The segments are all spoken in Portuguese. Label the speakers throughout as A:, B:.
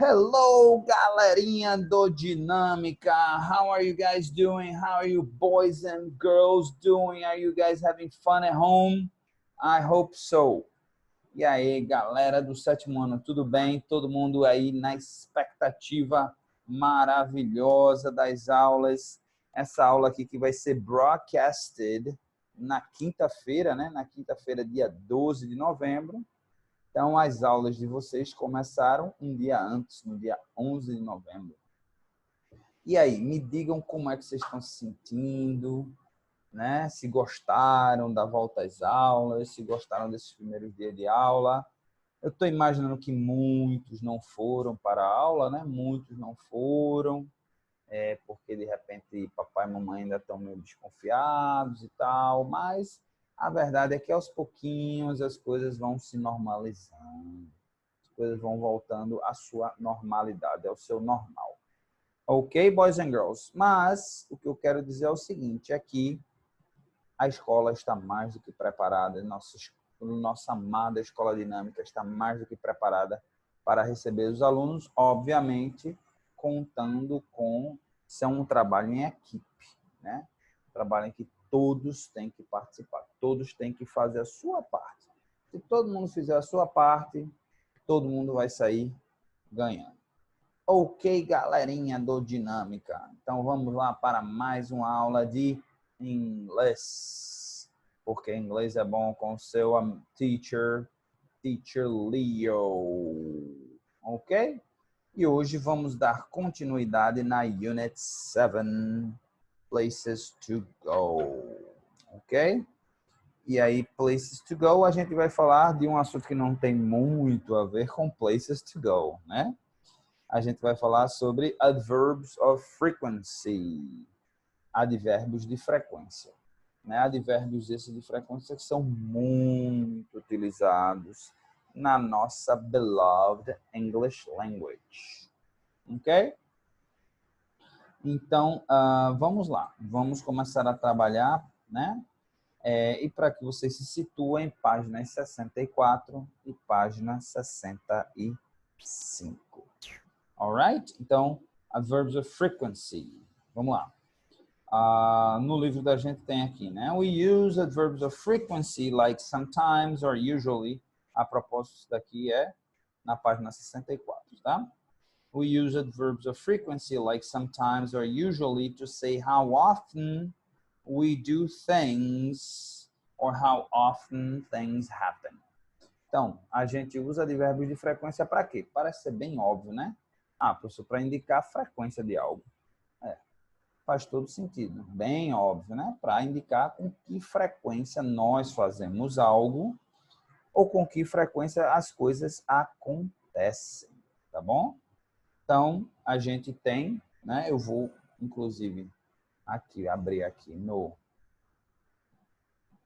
A: Hello, galerinha do Dinâmica. How are you guys doing? How are you boys and girls doing? Are you guys having fun at home? I hope so. E aí, galera do sétimo ano, tudo bem? Todo mundo aí na expectativa maravilhosa das aulas. Essa aula aqui que vai ser broadcasted na quinta-feira, né? Na quinta-feira, dia 12 de novembro. Então, as aulas de vocês começaram um dia antes, no dia 11 de novembro. E aí, me digam como é que vocês estão se sentindo, né? Se gostaram da volta às aulas, se gostaram desses primeiros dias de aula. Eu estou imaginando que muitos não foram para a aula, né? Muitos não foram, porque de repente papai e mamãe ainda estão meio desconfiados e tal, mas a verdade é que aos pouquinhos as coisas vão se normalizando, as coisas vão voltando à sua normalidade, ao seu normal. Ok, boys and girls? Mas o que eu quero dizer é o seguinte, é que a escola está mais do que preparada, nossa amada Escola Dinâmica está mais do que preparada para receber os alunos, obviamente, contando com ser um trabalho em equipe, né? Um trabalho em que todos têm que participar, todos têm que fazer a sua parte. Se todo mundo fizer a sua parte, todo mundo vai sair ganhando. Ok, galerinha do Dinâmica. Então vamos lá para mais uma aula de inglês. Porque inglês é bom com o seu teacher Leo. Ok? E hoje vamos dar continuidade na Unit 7, Places to Go. Ok? E aí, Places to Go, a gente vai falar de um assunto que não tem muito a ver com Places to Go, né? A gente vai falar sobre adverbs of frequency, advérbios de frequência. Né? Advérbios esses de frequência que são muito utilizados na nossa beloved English language. Ok? Então, vamos lá. Vamos começar a trabalhar, né? E para que vocês se situem, páginas 64 e página 65. Alright? Então, adverbs of frequency. Vamos lá. No livro da gente tem aqui, né? We use adverbs of frequency like sometimes or usually. A propósito, isso daqui é na página 64, tá? We use adverbs of frequency like sometimes or usually to say how often we do things or how often things happen. Então, a gente usa advérbios de frequência para quê? Parece ser bem óbvio, né? Professor, para indicar a frequência de algo. Faz todo sentido. Bem óbvio, né? Para indicar com que frequência nós fazemos algo ou com que frequência as coisas acontecem, tá bom? Então, a gente tem, né? Eu vou, inclusive, abrir aqui no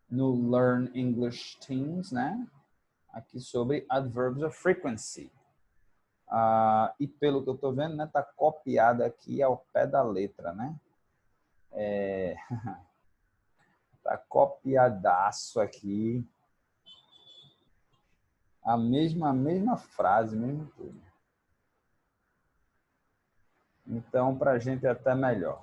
A: Learn English Teams, né? Aqui sobre adverbs of frequency. E pelo que eu estou vendo, né, tá copiado aqui ao pé da letra, né? Tá copiadaço aqui. A mesma frase, mesmo tudo. Então, para a gente é até melhor.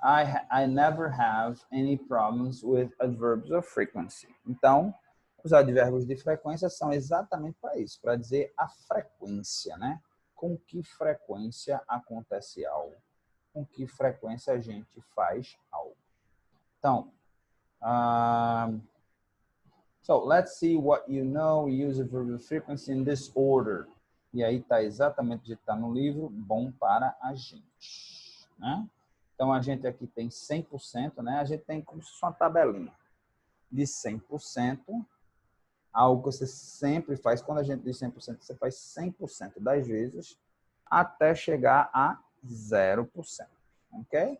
A: I never have any problems with adverbs of frequency. Então, os advérbios de frequência são exatamente para isso, para dizer a frequência, né? Com que frequência acontece algo? Com que frequência a gente faz algo? Então, so let's see what you know. We use adverbs of frequency in this order. E aí está exatamente o que está no livro, bom para a gente, né? Então, a gente aqui tem 100%, né? A gente tem como se fosse uma tabelinha de 100%, algo que você sempre faz. Quando a gente diz 100%, você faz 100% das vezes até chegar a 0%, ok?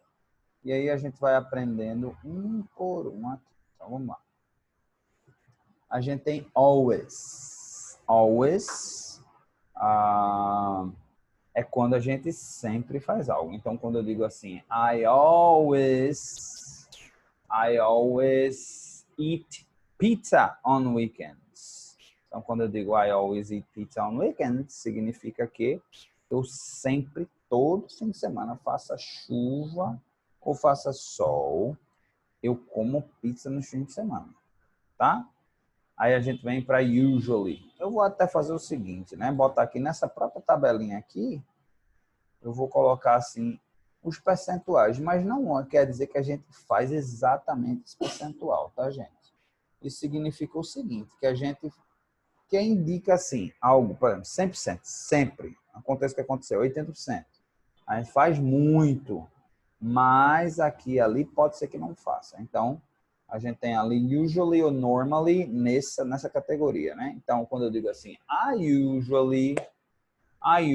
A: E aí a gente vai aprendendo um por um aqui. Então, vamos lá. A gente tem always. Always é quando a gente sempre faz algo. Então, quando eu digo assim, I always eat pizza on weekends. Então, quando eu digo I always eat pizza on weekends, significa que eu sempre, todo fim de semana, faça chuva ou faça sol, eu como pizza nos fins de semana, tá? Aí a gente vem para usually. Eu vou até fazer o seguinte, né? Botar aqui nessa própria tabelinha aqui, eu vou colocar assim os percentuais, mas não quer dizer que a gente faz exatamente esse percentual, tá, gente? Isso significa o seguinte, que a gente que indica assim, algo, por exemplo, 100%, sempre, acontece o que aconteceu, 80%. A gente faz muito, mas aqui e ali pode ser que não faça. Então, a gente tem ali usually ou normally nessa categoria, né? Então, quando eu digo assim, I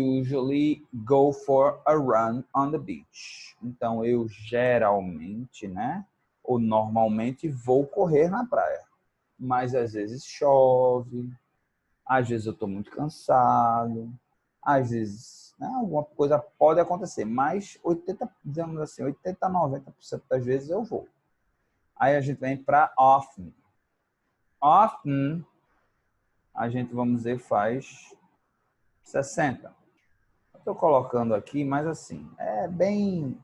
A: usually go for a run on the beach. Então, eu geralmente, né, ou normalmente vou correr na praia. Mas às vezes chove, às vezes eu estou muito cansado, às vezes, né, alguma coisa pode acontecer, mas 80, digamos assim, 80 a 90% das vezes eu vou. Aí a gente vem para often. Often, a gente, vamos dizer, faz 60. Estou colocando aqui, mas assim, é bem...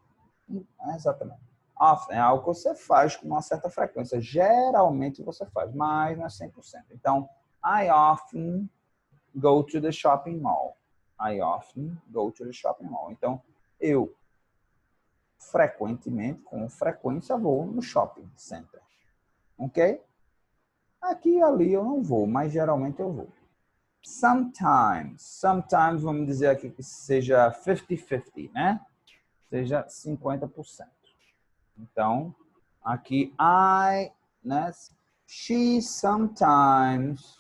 A: exatamente. Often é algo que você faz com uma certa frequência. Geralmente você faz, mas não é 100%. Então, I often go to the shopping mall. I often go to the shopping mall. Então, eu frequentemente, com frequência, vou no shopping center. Ok? Aqui e ali eu não vou, mas geralmente eu vou. Sometimes vamos dizer aqui que seja 50-50, né? Seja 50%. Então, aqui né? She sometimes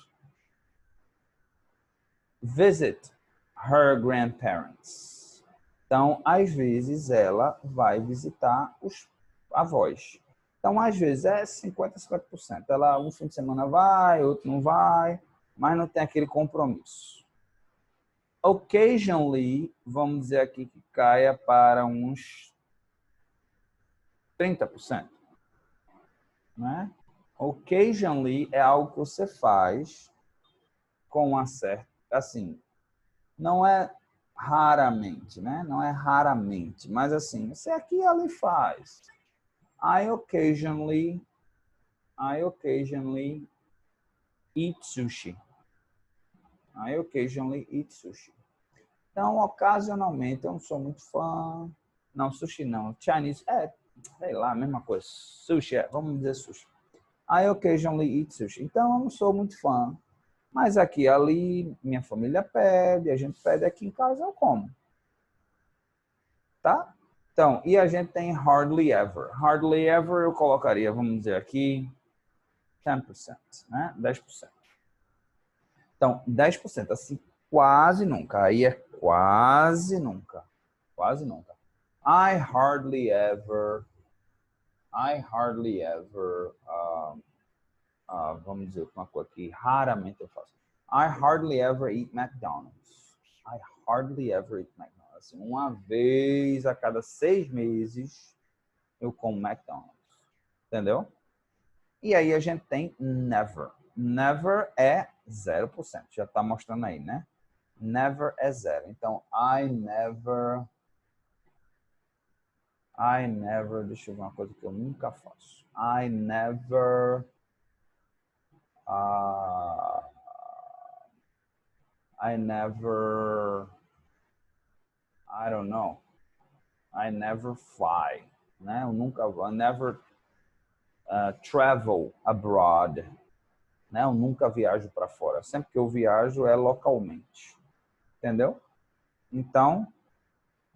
A: visit her grandparents. Então, às vezes ela vai visitar os avós. Então, às vezes é 50-50%. Ela um fim de semana vai, outro não vai, mas não tem aquele compromisso. Occasionally, vamos dizer aqui que caia para uns 30%. Né? Occasionally é algo que você faz com uma certa, assim, não é raramente, né? Não é raramente, mas assim, você aqui e ali faz. I occasionally eat sushi. I occasionally eat sushi. Então, ocasionalmente, eu não sou muito fã. Não, sushi não. Chinese, sei lá, a mesma coisa. Sushi, vamos dizer sushi. I occasionally eat sushi. Então, eu não sou muito fã. Mas aqui e ali, minha família pede, a gente pede aqui em casa, eu como. Tá? Então, e a gente tem hardly ever. Hardly ever eu colocaria, vamos dizer aqui, 10%, né? 10%. Então, 10%, assim, quase nunca. Aí é quase nunca. Quase nunca. I hardly ever, vamos dizer uma coisa aqui, raramente eu faço. I hardly ever eat McDonald's. I hardly ever eat McDonald's. Assim, uma vez a cada 6 meses eu como McDonald's. Entendeu? E aí a gente tem never. Never é 0%. Já está mostrando aí, né? Never é 0. Então, I never, deixa eu ver uma coisa que eu nunca faço. I never, I don't know. I never fly, né? Eu nunca, I never travel abroad, né? Eu nunca viajo para fora. Sempre que eu viajo é localmente, entendeu? Então,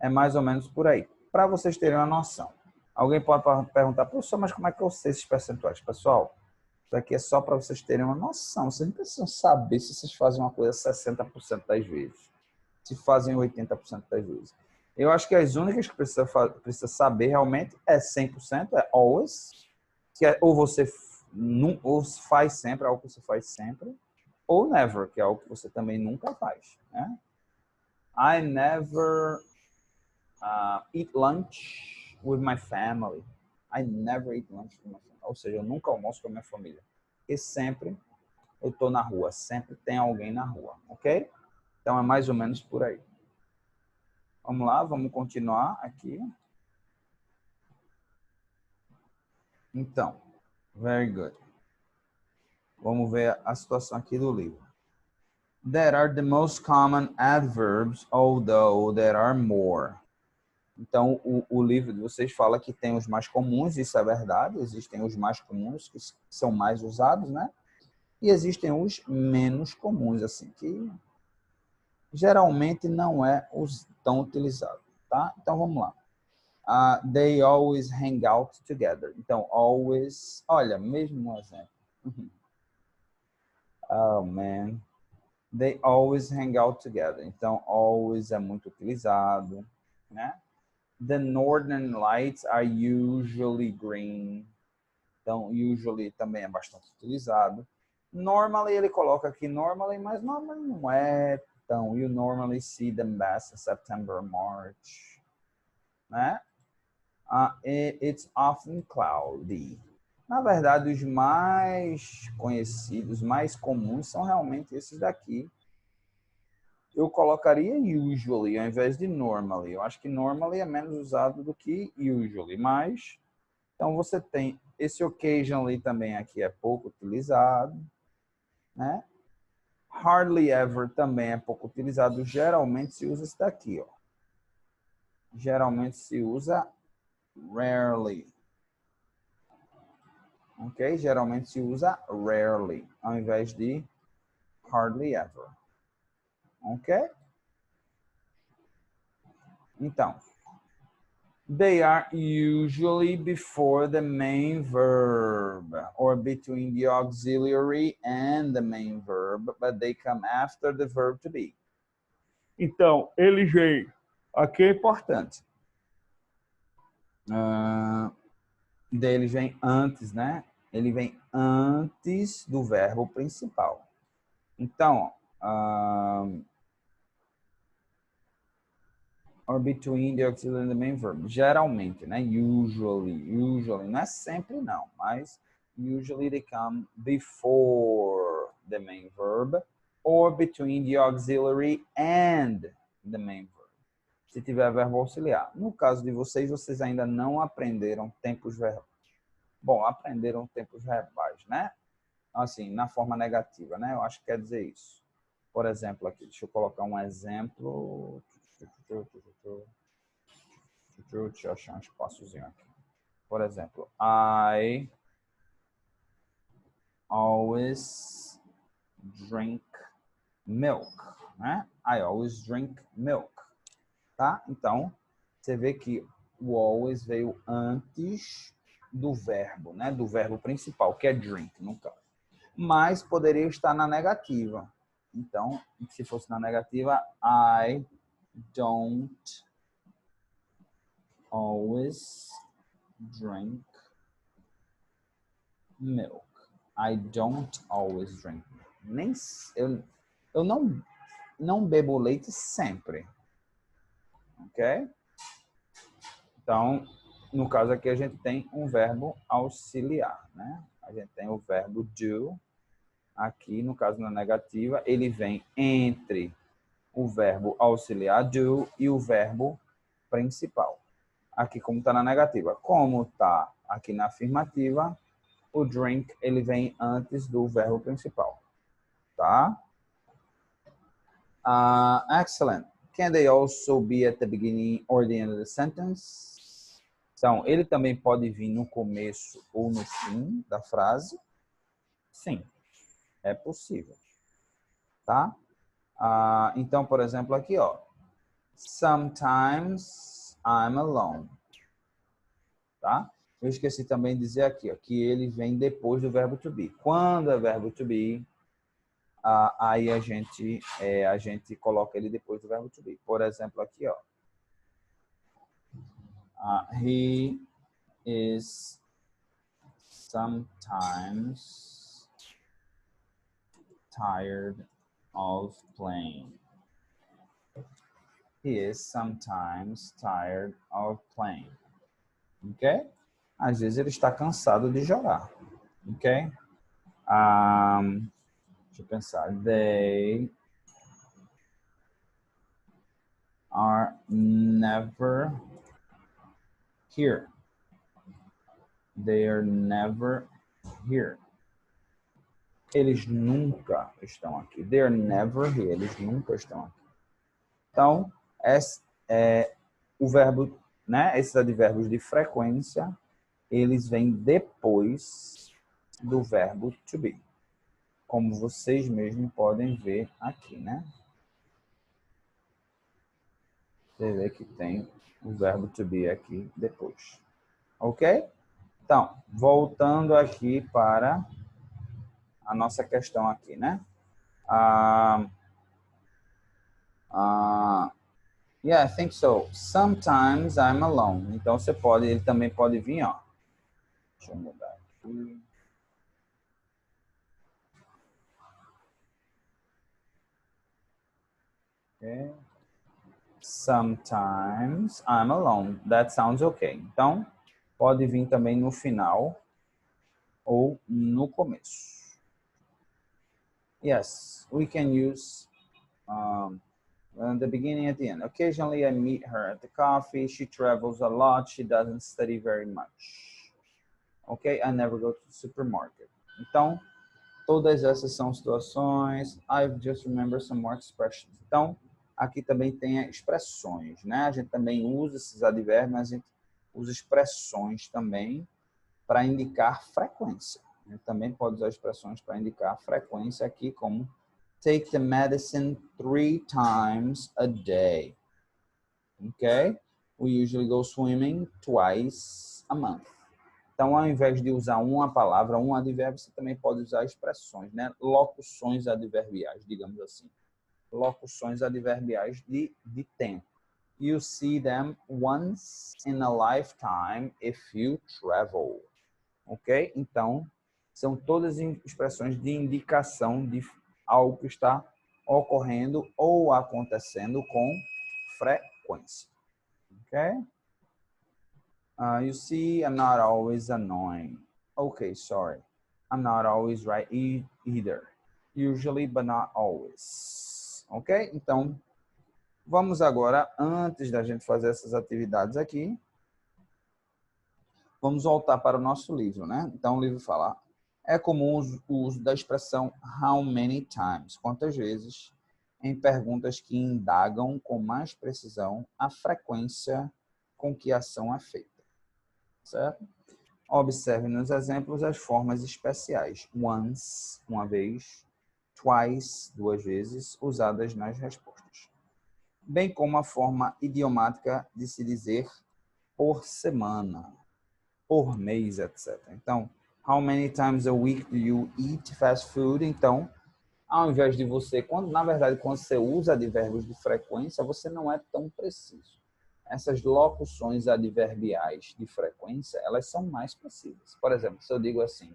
A: é mais ou menos por aí. Para vocês terem uma noção. Alguém pode perguntar, professor, mas como é que eu sei esses percentuais? Pessoal, isso aqui é só para vocês terem uma noção. Vocês não precisam saber se vocês fazem uma coisa 60% das vezes. Se fazem 80% das vezes. Eu acho que as únicas que precisa saber realmente é 100%, é always, que é, ou você ou faz sempre, é algo que você faz sempre, ou never, que é algo que você também nunca faz. Né? I never eat lunch with my family. I never eat lunch with my family. Ou seja, eu nunca almoço com a minha família. E sempre eu tô na rua. Sempre tem alguém na rua, ok? Então é mais ou menos por aí. Vamos lá, vamos continuar aqui. Então, very good. Vamos ver a situação aqui do livro. That are the most common adverbs, although there are more. Então, o livro de vocês fala que tem os mais comuns, isso é verdade. Existem os mais comuns, que são mais usados, né? E existem os menos comuns, assim, que geralmente não é tão utilizado, tá? Então, vamos lá. They always hang out together. Então, always... Olha, mesmo um exemplo. Oh, man. They always hang out together. Então, always é muito utilizado, né? The northern lights are usually green. Então, usually também é bastante utilizado. Normally, ele coloca aqui normally, mas normally não é tão. You normally see them best in September, March. Né? It's often cloudy. Na verdade, os mais conhecidos, mais comuns, são realmente esses daqui. Eu colocaria usually ao invés de normally. Eu acho que normally é menos usado do que usually, mas então você tem esse occasionally também aqui é pouco utilizado, né? Hardly ever também é pouco utilizado. Geralmente se usa esse daqui, ó. Geralmente se usa rarely. Ok? Geralmente se usa rarely ao invés de hardly ever. Ok? Então, they are usually before the main verb or between the auxiliary and the main verb, but they come after the verb to be. Então, eles vêm. Aqui é importante. Deles vem antes, né? Ele vem antes do verbo principal. Então, or between the auxiliary and the main verb. Geralmente, né? Usually. Não é sempre não, mas usually they come before the main verb or between the auxiliary and the main verb. Se tiver verbo auxiliar. No caso de vocês, vocês ainda não aprenderam tempos verbais. Bom, aprenderam tempos verbais, né? Assim, na forma negativa, né? Eu acho que quer dizer isso. Por exemplo, aqui, deixa eu colocar um exemplo. Deixa eu achar um espaçozinho aqui. Por exemplo, I always drink milk, né? I always drink milk, tá? Então, você vê que o always veio antes do verbo, né? Do verbo principal, que é drink, no caso. Mas poderia estar na negativa. Então, se fosse na negativa, I don't always drink milk. I don't always drink. Eu não bebo leite sempre. Ok? Então, no caso aqui, a gente tem um verbo auxiliar, né? A gente tem o verbo do. Aqui, no caso na negativa, ele vem entre o verbo auxiliar do e o verbo principal. Aqui, como está na negativa. Como está aqui na afirmativa, o drink ele vem antes do verbo principal. Tá? Excellent. Can they also be at the beginning or the end of the sentence? Então, ele também pode vir no começo ou no fim da frase. Sim, é possível. Tá? Então, por exemplo, aqui, ó. Sometimes I'm alone. Tá? Eu esqueci também de dizer aqui, ó, que ele vem depois do verbo to be. Quando é verbo to be, aí a gente coloca ele depois do verbo to be. Por exemplo, aqui, ó. He is sometimes tired of playing. He is sometimes tired of playing. Ok? Às vezes ele está cansado de jogar. Ok? Deixa eu pensar. They are never here. They are never here. Eles nunca estão aqui. They are never here. Eles nunca estão aqui. Então, o verbo, né? Esses advérbios de frequência, eles vêm depois do verbo to be. Como vocês mesmos podem ver aqui, né? Você vê que tem o verbo to be aqui depois. Ok? Então, voltando aqui para a nossa questão aqui, né? Yeah, I think so. Sometimes I'm alone. Então, ele também pode vir, ó. Deixa eu mudar aqui. Okay. Sometimes I'm alone. That sounds okay. Então, pode vir também no final ou no começo. Yes, we can use the beginning at the end. Occasionally I meet her at the coffee. She travels a lot. She doesn't study very much. Okay, I never go to the supermarket. Então, todas essas são situações. I've just remembered some more expressions. Então, aqui também tem expressões, né? A gente também usa esses advérbios, mas a gente usa expressões também para indicar frequência. A gente também pode usar expressões para indicar frequência aqui, como take the medicine 3 times a day. Okay? We usually go swimming twice a month. Então, ao invés de usar uma palavra, um advérbio, você também pode usar expressões, né? Locuções adverbiais, digamos assim. Locuções adverbiais de tempo. You see them once in a lifetime if you travel. Ok? Então, são todas expressões de indicação de algo que está ocorrendo ou acontecendo com frequência. Ok? You see, I'm not always annoying. Okay, sorry. I'm not always right either. Usually, but not always. Ok? Então, vamos agora, antes da gente fazer essas atividades aqui, vamos voltar para o nosso livro, né? Então, o livro fala, é comum o uso da expressão how many times, quantas vezes, em perguntas que indagam com mais precisão a frequência com que a ação é feita. Certo? Observe nos exemplos as formas especiais. Once, uma vez. Twice, duas vezes, usadas nas respostas. Bem como a forma idiomática de se dizer por semana, por mês, etc. Então, how many times a week do you eat fast food? Então, ao invés de você, na verdade, quando você usa advérbios de frequência, você não é tão preciso. Essas locuções adverbiais de frequência, elas são mais precisas. Por exemplo, se eu digo assim,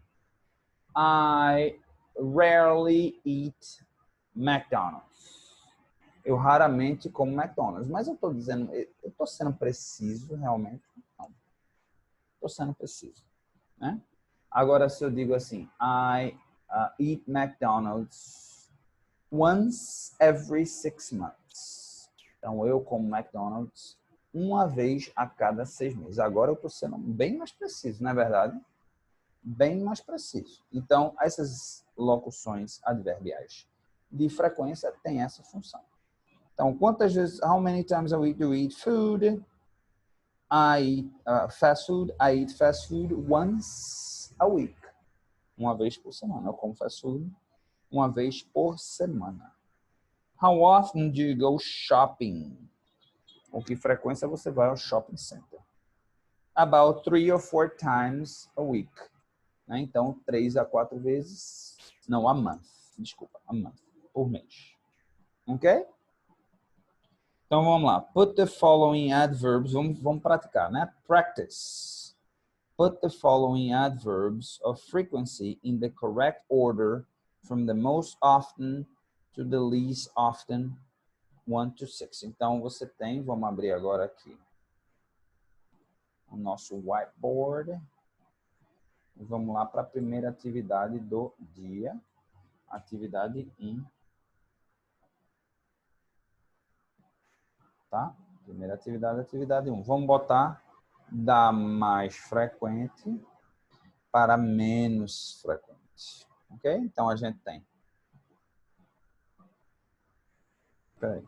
A: I rarely eat McDonald's. Eu raramente como McDonald's. Mas eu estou dizendo, eu estou sendo preciso realmente? Não. Estou sendo preciso. Né? Agora, se eu digo assim, I eat McDonald's once every 6 months. Então, eu como McDonald's uma vez a cada 6 meses. Agora eu estou sendo bem mais preciso, não é verdade? Bem mais preciso. Então, essas locuções adverbiais de frequência têm essa função. Então, quantas vezes, how many times a week do you eat food? I eat fast food. I eat fast food once a week. Uma vez por semana. Eu como fast food uma vez por semana. How often do you go shopping? Com que frequência você vai ao shopping center? About 3 or 4 times a week. Né? Então, 3 a 4 vezes. Não, a month. Desculpa, a month. Por mês. Ok? Então, vamos lá. Put the following adverbs. Vamos praticar, né? Practice. Put the following adverbs of frequency in the correct order from the most often to the least often, 1 to 6. Então, você tem, vamos abrir agora aqui o nosso whiteboard. Vamos lá para a primeira atividade do dia. atividade 1. Tá? Primeira atividade, atividade 1. Vamos botar da mais frequente para menos frequente. Ok? Então, a gente tem. Peraí.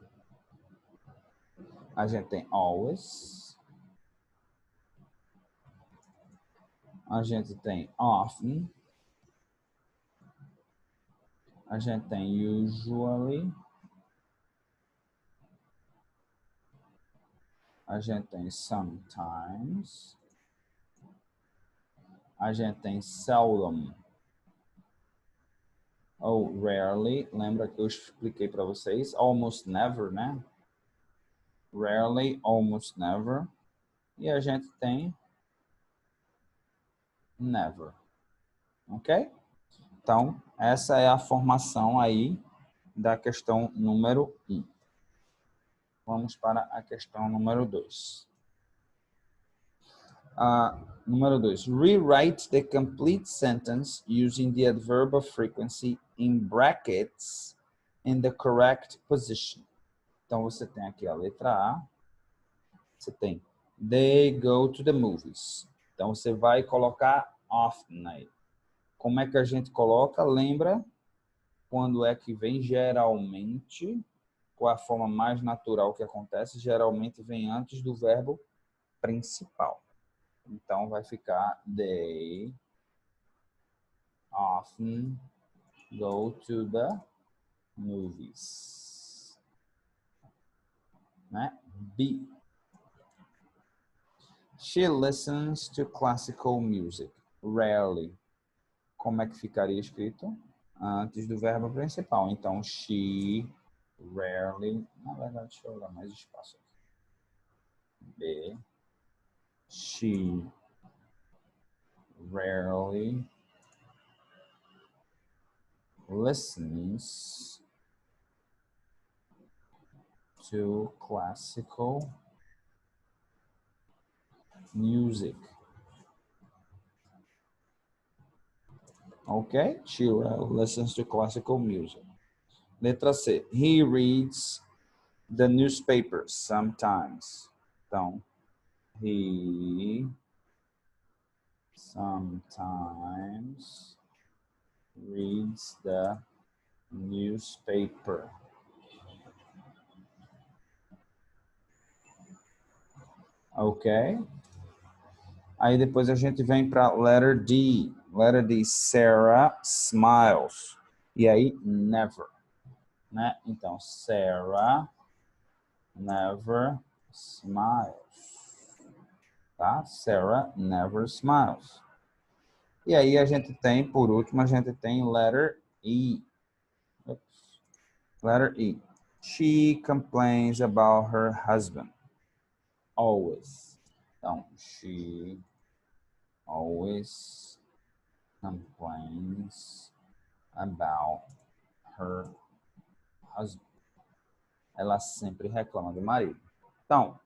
A: A gente tem always. A gente tem often. A gente tem usually. A gente tem sometimes. A gente tem seldom ou rarely. Lembra que eu expliquei para vocês? Almost never, né? Rarely, almost never. E a gente tem never. Ok? Então, essa é a formação aí da questão número 1. Vamos para a questão número 2. Número 2. Rewrite the complete sentence using the adverb of frequency in brackets in the correct position. Então, você tem aqui a letra A. Você tem they go to the movies. Então, você vai colocar often aí. Como é que a gente coloca? Lembra quando é que vem geralmente? Qual é a forma mais natural que acontece? Geralmente vem antes do verbo principal. Então, vai ficar they often go to the movies. Né? B. She listens to classical music. Rarely. Como é que ficaria escrito? Antes do verbo principal. Então, she rarely... Na verdade, deixa eu dar mais espaço aqui. B. She rarely listens to classical music. Ok? She listens to classical music. Letra C. He reads the newspaper sometimes. Então, he sometimes reads the newspaper. Ok? Aí depois a gente vem para letter D. Letter D, Sarah smiles. E aí, never. Né? Então, Sarah never smiles. Tá? Sarah never smiles. E aí a gente tem, por último, a gente tem letter E. Oops. Letter E. She complains about her husband. Always. Então, she always complains about her husband. Ela sempre reclama do marido. Então,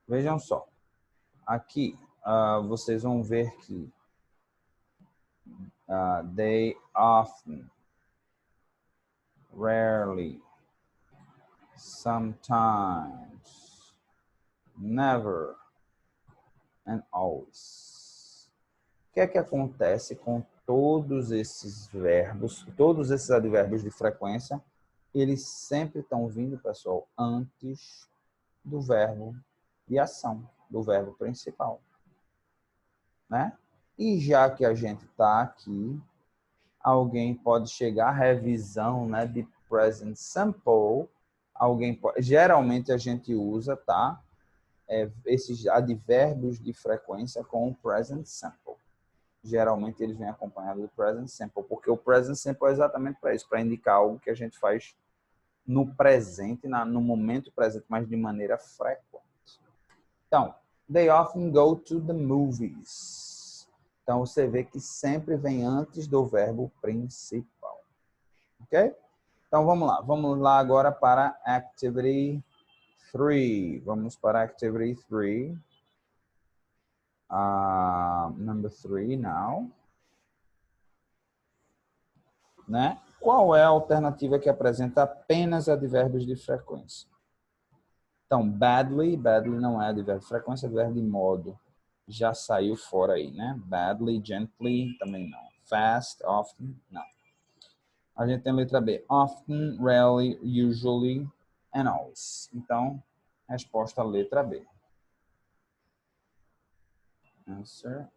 A: vejam só. Aqui, vocês vão ver que they often, rarely, sometimes, never, and always. O que é que acontece com todos esses verbos, todos esses advérbios de frequência? Eles sempre estão vindo, pessoal, antes do verbo de ação, do verbo principal, né? E já que a gente está aqui, alguém pode chegar à revisão, né, de present simple. Alguém pode, geralmente a gente usa, tá? Esses advérbios de frequência com o present simple. Geralmente eles vêm acompanhados do present simple, porque o present simple é exatamente para isso, para indicar algo que a gente faz no presente, no momento presente, mas de maneira frequente. Então, they often go to the movies. Então, você vê que sempre vem antes do verbo principal. Ok? Então, vamos lá. Vamos lá agora para Activity 3. Vamos para Activity 3. Number 3 now. Né? qual é a alternativa que apresenta apenas advérbios de frequência? Então, badly não é advérbio de frequência, é advérbio de modo. Já saiu fora aí, né? Badly, gently, também não. Fast, often, não. A gente tem a letra B. Often, rarely, usually, and always. Então, resposta letra B. Answer.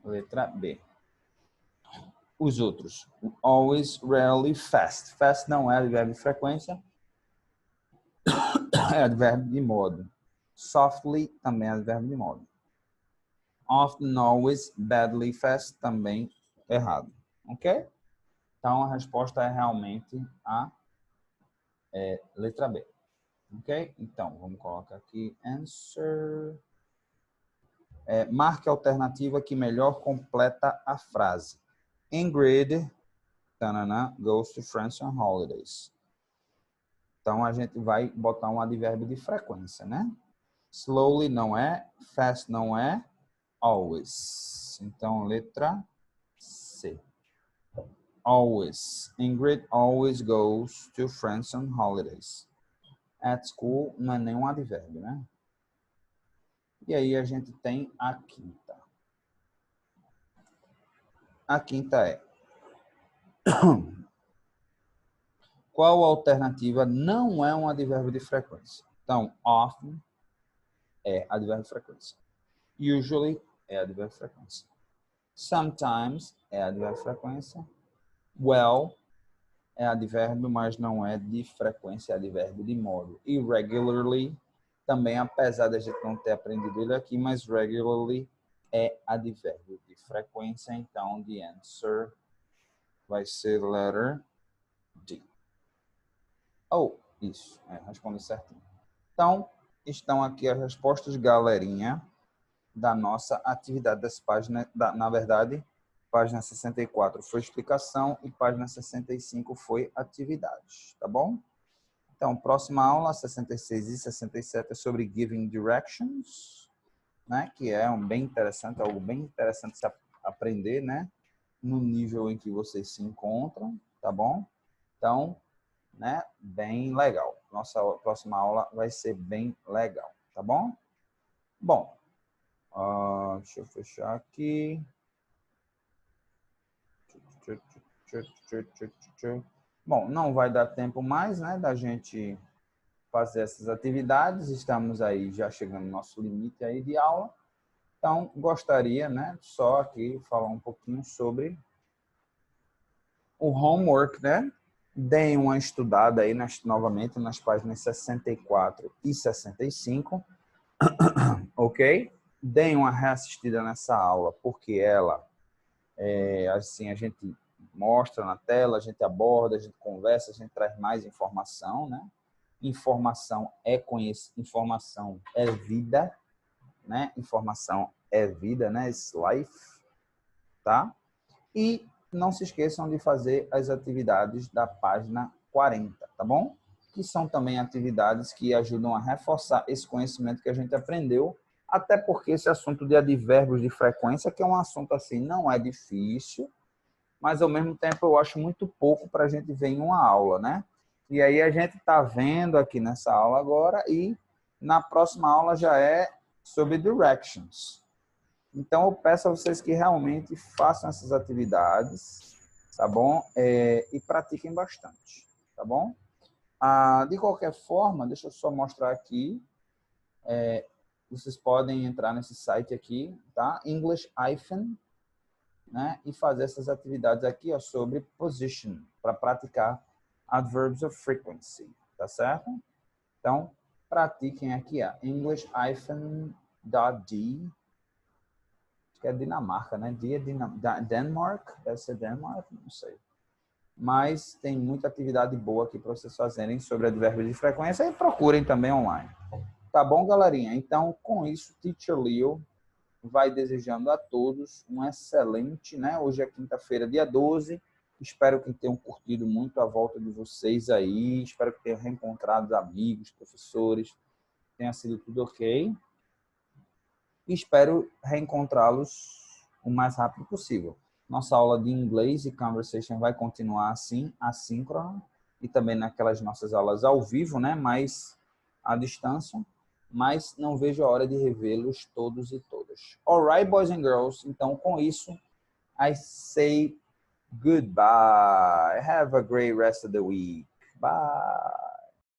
A: Letra B. Os outros. Always, rarely, fast. Fast não é advérbio de frequência. É advérbio de modo. Softly também é advérbio de modo. Often, always, badly, fast também errado. Ok? Então, a resposta é realmente a letra B. Ok? Então, vamos colocar aqui answer. Marque a alternativa que melhor completa a frase. Ingrid goes to France on holidays. Então, a gente vai botar um advérbio de frequência, né? Slowly não é, fast não é, always. Então, letra C. Always. Ingrid always goes to France on holidays. At school não é nenhum advérbio, né? E aí a gente tem a quinta. A quinta é: qual alternativa não é um advérbio de frequência? Então, often é advérbio de frequência. Usually é advérbio de frequência. Sometimes é advérbio de frequência. Well é advérbio, mas não é de frequência, é advérbio de modo. E regularly também, apesar de a gente não ter aprendido ele aqui, mas regularly é advérbio de frequência. Então, the answer vai ser letter D. Oh, isso. Responde certinho. Então, estão aqui as respostas, galerinha, da nossa atividade dessa página. Na verdade, página 64 foi explicação e página 65 foi atividades, tá bom? Então, próxima aula, 66 e 67, é sobre giving directions, né? Que é bem interessante, algo bem interessante se aprender, né? No nível em que vocês se encontram, tá bom? Então, né? Bem legal. Nossa próxima aula vai ser bem legal, tá bom? Bom, deixa eu fechar aqui. Bom, não vai dar tempo mais, né, da gente fazer essas atividades. Estamos aí já chegando no nosso limite aí de aula. Então, gostaria, né, só aqui falar um pouquinho sobre o homework, né? Deem uma estudada aí novamente nas páginas 64 e 65, ok? Deem uma reassistida nessa aula, porque ela, assim, a gente mostra na tela, a gente aborda, a gente conversa, a gente traz mais informação, né? Informação é conhecimento, informação é vida, né? Informação é vida, né? It's life, tá? E não se esqueçam de fazer as atividades da página 40, tá bom? Que são também atividades que ajudam a reforçar esse conhecimento que a gente aprendeu, até porque esse assunto de advérbios de frequência, que é um assunto assim, não é difícil, mas ao mesmo tempo eu acho muito pouco para a gente ver em uma aula, né? E aí a gente está vendo aqui nessa aula agora e na próxima aula já é sobre directions. Então, eu peço a vocês que realmente façam essas atividades, tá bom? E pratiquem bastante, tá bom? De qualquer forma, deixa eu só mostrar aqui. Vocês podem entrar nesse site aqui, tá? English Hyphen, né? E fazer essas atividades aqui, ó, sobre position, para praticar adverbs of frequency, tá certo? Então, pratiquem aqui, ó, English-D, que é Dinamarca, né? Denmark, deve ser Denmark, não sei. Mas tem muita atividade boa aqui para vocês fazerem sobre advérbios de frequência e procurem também online. Tá bom, galerinha? Então, com isso, Teacher Leo vai desejando a todos um excelente, né? Hoje é quinta-feira, dia 12. Espero que tenham curtido muito a volta de vocês aí. Espero que tenham reencontrado amigos, professores. Tenha sido tudo ok. E espero reencontrá-los o mais rápido possível. Nossa aula de inglês e conversation vai continuar assim, assíncrona, e também naquelas nossas aulas ao vivo, né? Mas à distância. Mas não vejo a hora de revê-los todos e todas. Alright, boys and girls. Então, com isso, I say goodbye. Have a great rest of the week. Bye.